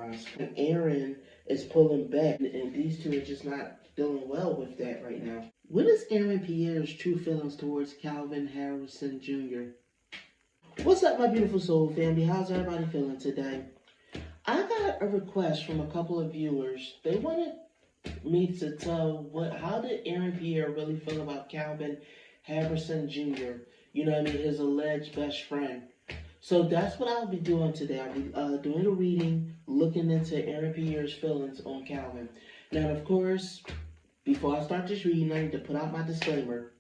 sometimes. And Aaron is pulling back, and these two are just not dealing well with that right now. What is Aaron Pierre's true feelings towards Kelvin Harrison Jr.? What's up, my beautiful soul family? How's everybody feeling today? I got a request from a couple of viewers. They wanted me to tell how did Aaron Pierre really feel about Kelvin Harrison Jr., you know what I mean, his alleged best friend. So that's what I'll be doing today. I'll be doing a reading, looking into Aaron Pierre's feelings on Kelvin. Now, of course, before I start this reading, I need to put out my disclaimer.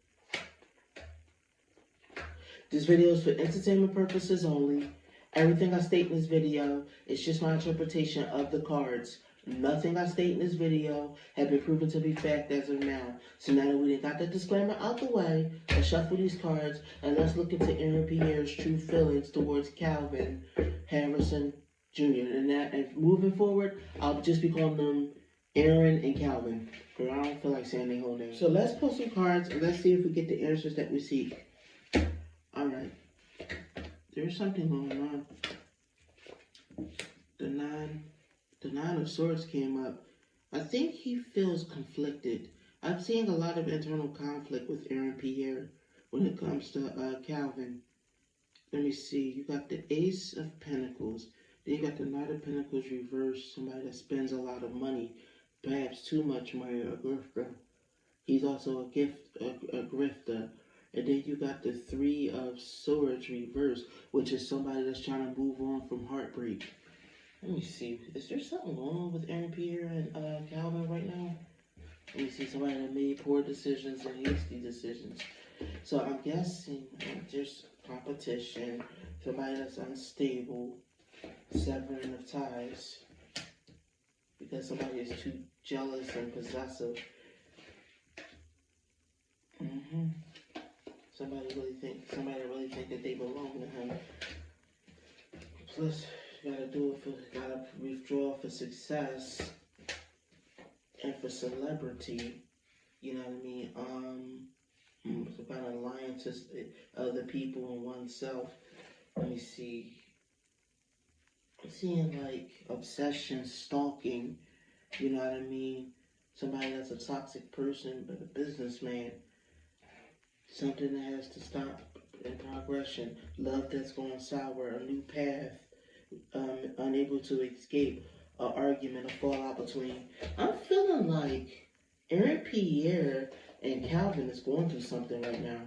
This video is for entertainment purposes only. Everything I state in this video is just my interpretation of the cards. Nothing I state in this video has been proven to be fact as of now. So now that we got that disclaimer out the way, let's shuffle these cards and let's look into Aaron Pierre's true feelings towards Kelvin Harrison Jr. And moving forward, I'll just be calling them Aaron and Kelvin, because I don't feel like saying their whole name. So let's pull some cards and let's see if we get the answers that we seek. Alright. There's something going on. The Nine of Swords came up. I think he feels conflicted. I'm seeing a lot of internal conflict with Aaron Pierre when it comes to Kelvin. Let me see. You got the Ace of Pentacles. Then you got the Knight of Pentacles reversed. Somebody that spends a lot of money. Perhaps too much money. A grifter. He's also a grifter. And then you got the Three of Swords reversed, which is somebody that's trying to move on from heartbreak. Let me see. Is there something going on with Aaron Pierre and Kelvin right now? Let me see. Somebody that made poor decisions and hasty decisions. So I'm guessing there's competition. Somebody that's unstable. Severing of ties. Because somebody is too jealous and possessive. Somebody really think that they belong to him. Plus, you gotta withdraw for success and for celebrity. You know what I mean? Some kind of alliances, other people and oneself. Let me see. I'm seeing like obsession, stalking. You know what I mean? Somebody that's a toxic person, but a businessman. Something that has to stop in progression. Love that's going sour. A new path. Unable to escape an argument, a fallout between. I'm feeling like Aaron Pierre and Kelvin is going through something right now.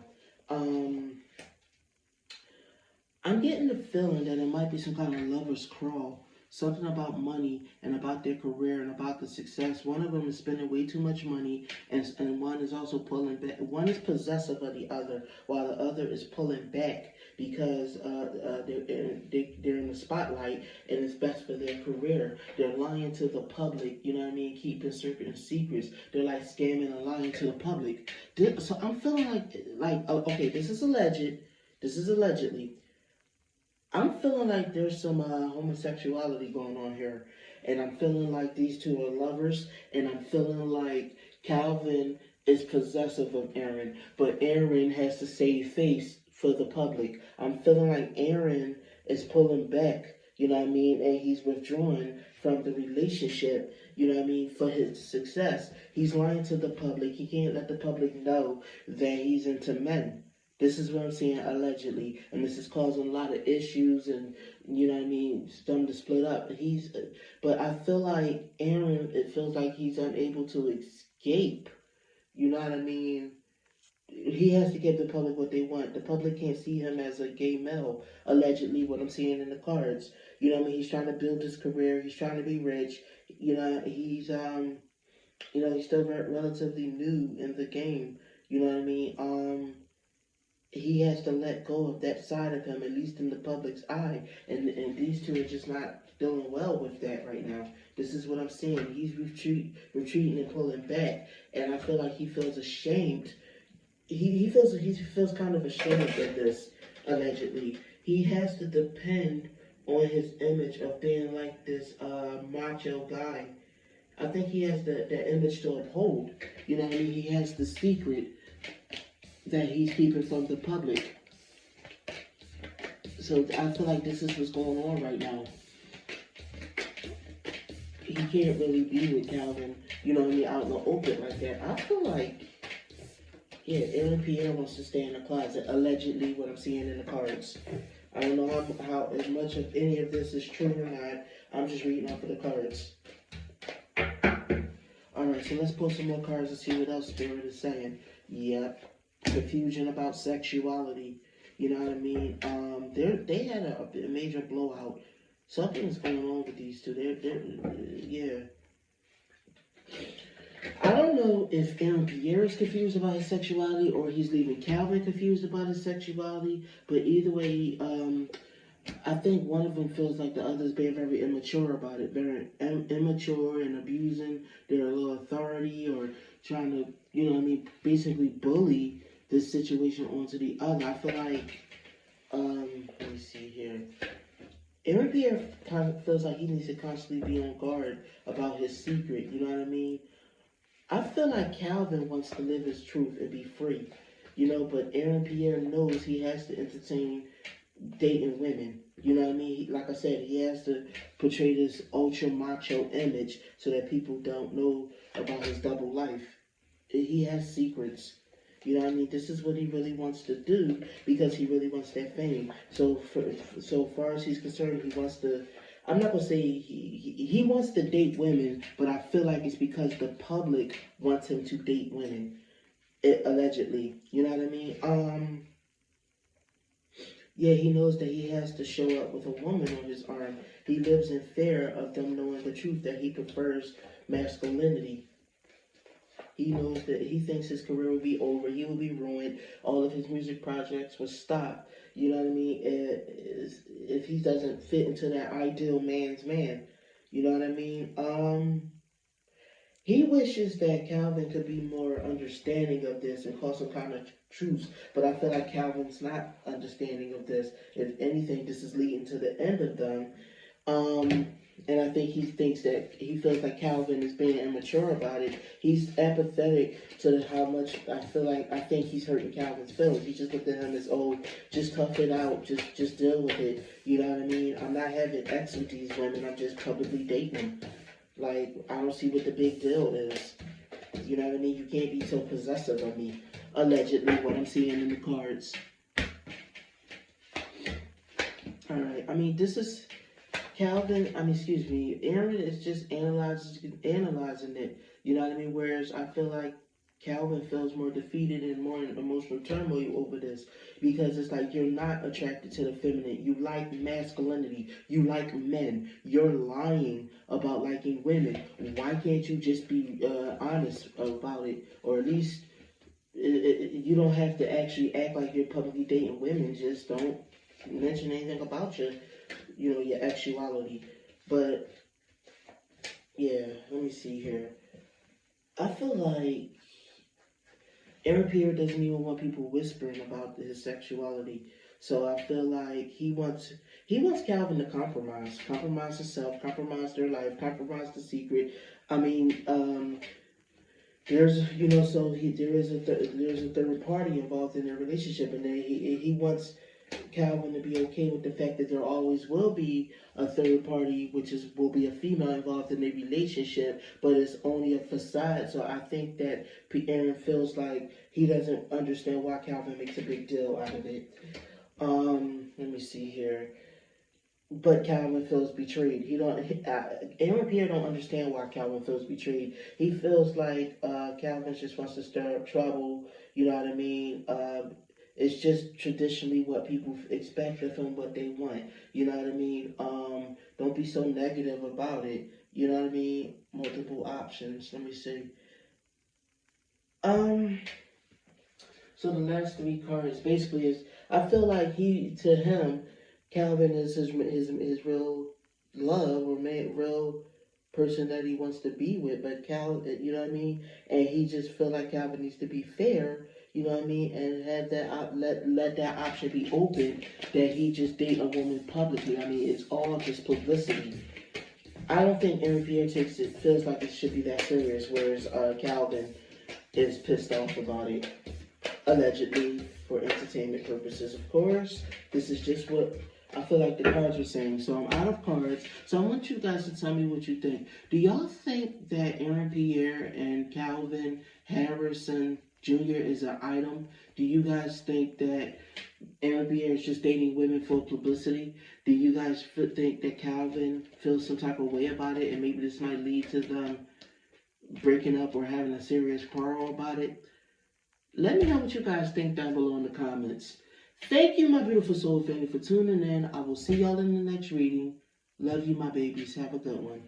I'm getting the feeling that it might be some kind of lover's crawl. Something about money and about their career and about the success. One of them is spending way too much money, and one is also pulling back. One is possessive of the other, while the other is pulling back because they're in the spotlight and it's best for their career. They're lying to the public, you know what I mean, keeping certain secrets. They're like scamming and lying to the public. So I'm feeling like okay, this is alleged. This is allegedly. I'm feeling like there's some homosexuality going on here. And I'm feeling like these two are lovers. And I'm feeling like Kelvin is possessive of Aaron. But Aaron has to save face for the public. I'm feeling like Aaron is pulling back, you know what I mean? And he's withdrawing from the relationship, you know what I mean, for his success. He's lying to the public. He can't let the public know that he's into men. This is what I'm seeing allegedly, and this is causing a lot of issues, and you know what I mean, them to split up. But I feel like Aaron, it feels like he's unable to escape. You know what I mean? He has to give the public what they want. The public can't see him as a gay male, allegedly, what I'm seeing in the cards. You know what I mean? He's trying to build his career. He's trying to be rich. You know, he's still relatively new in the game. You know what I mean? He has to let go of that side of him, at least in the public's eye. And these two are just not doing well with that right now. This is what I'm seeing. He's retreating and pulling back. And I feel like he feels ashamed. He feels kind of ashamed of this, allegedly. He has to depend on his image of being like this macho guy. I think he has that image to uphold. You know what I mean? He has the secret that he's keeping from the public. So I feel like this is what's going on right now. he can't really be with Kelvin, you know what I mean, out in the open like that. I feel like, yeah, Aaron Pierre wants to stay in the closet, allegedly, what I'm seeing in the cards. I don't know how as much of any of this is true or not. I'm just reading off of the cards. Alright, so let's pull some more cards and see what else Spirit is saying. Yep. Confusion about sexuality. You know what I mean? They had a major blowout. Something's going on with these two. Yeah. I don't know if Aaron Pierre is confused about his sexuality or he's leaving Kelvin confused about his sexuality. But either way, I think one of them feels like the other's being very immature about it. Very immature and abusing their little authority or trying to, you know what I mean, basically bully this situation onto the other. I feel like, let me see here. Aaron Pierre kind of feels like he needs to constantly be on guard about his secret, you know what I mean? I feel like Kelvin wants to live his truth and be free, you know, but Aaron Pierre knows he has to entertain dating women. You know what I mean? Like I said, he has to portray this ultra macho image so that people don't know about his double life. He has secrets. You know what I mean? This is what he really wants to do because he really wants that fame. So far as he's concerned, he wants to. I'm not gonna say he wants to date women, but I feel like it's because the public wants him to date women, allegedly. You know what I mean? Yeah, he knows that he has to show up with a woman on his arm. He lives in fear of them knowing the truth that he prefers masculinity. He knows that he thinks his career will be over. He will be ruined. All of his music projects will stop. You know what I mean? If he doesn't fit into that ideal man's man. You know what I mean? He wishes that Kelvin could be more understanding of this and call some kind of truce, but I feel like Kelvin's not understanding of this. If anything, this is leading to the end of them. And I think he feels like Kelvin is being immature about it. He's apathetic to how much I think he's hurting Kelvin's feelings. He just looked at him as, oh, just tough it out, just deal with it. You know what I mean? I'm not having X with these women, I'm just publicly dating them. Like, I don't see what the big deal is. You know what I mean? You can't be so possessive of me. Allegedly, what I'm seeing in the cards. Alright, I mean, this is Aaron is just analyzing it. You know what I mean? Whereas I feel like Kelvin feels more defeated and more in emotional turmoil over this because it's like you're not attracted to the feminine. You like masculinity. You like men. You're lying about liking women. Why can't you just be honest about it? Or at least you don't have to actually act like you're publicly dating women. Just don't mention anything about your actuality. But yeah, let me see here. I feel like Aaron Pierre doesn't even want people whispering about his sexuality. So I feel like he wants Kelvin to compromise himself, compromise their life, compromise the secret. I mean, there's there's a third party involved in their relationship, and he wants Kelvin to be okay with the fact that there always will be a third party, will be a female involved in the relationship, but it's only a facade. So I think that Aaron feels like he doesn't understand why Kelvin makes a big deal out of it. Let me see here. But Kelvin feels betrayed. Aaron Pierre don't understand why Kelvin feels betrayed. He feels like Kelvin just wants to stir up trouble. You know what I mean? It's just traditionally what people expect of him, what they want. You know what I mean? Don't be so negative about it. You know what I mean? Multiple options. Let me see. So the last three cards basically is, I feel like to him, Kelvin is his real love or real person that he wants to be with. But you know what I mean? And he just feel like Kelvin needs to be fair. You know what I mean? And have that let that option be open that he just date a woman publicly. I mean, it's all just publicity. I don't think Aaron Pierre feels like it should be that serious, whereas Kelvin is pissed off about it. Allegedly, for entertainment purposes, of course. This is just what I feel like the cards are saying. So I'm out of cards. So I want you guys to tell me what you think. Do y'all think that Aaron Pierre and Kelvin Harrison Jr. is an item? Do you guys think that Aaron Pierre is just dating women for publicity? Do you guys think that Kelvin feels some type of way about it, and maybe this might lead to them breaking up or having a serious quarrel about it? Let me know what you guys think down below in the comments. Thank you, my beautiful soul family, for tuning in. I will see y'all in the next reading. Love you, my babies. Have a good one.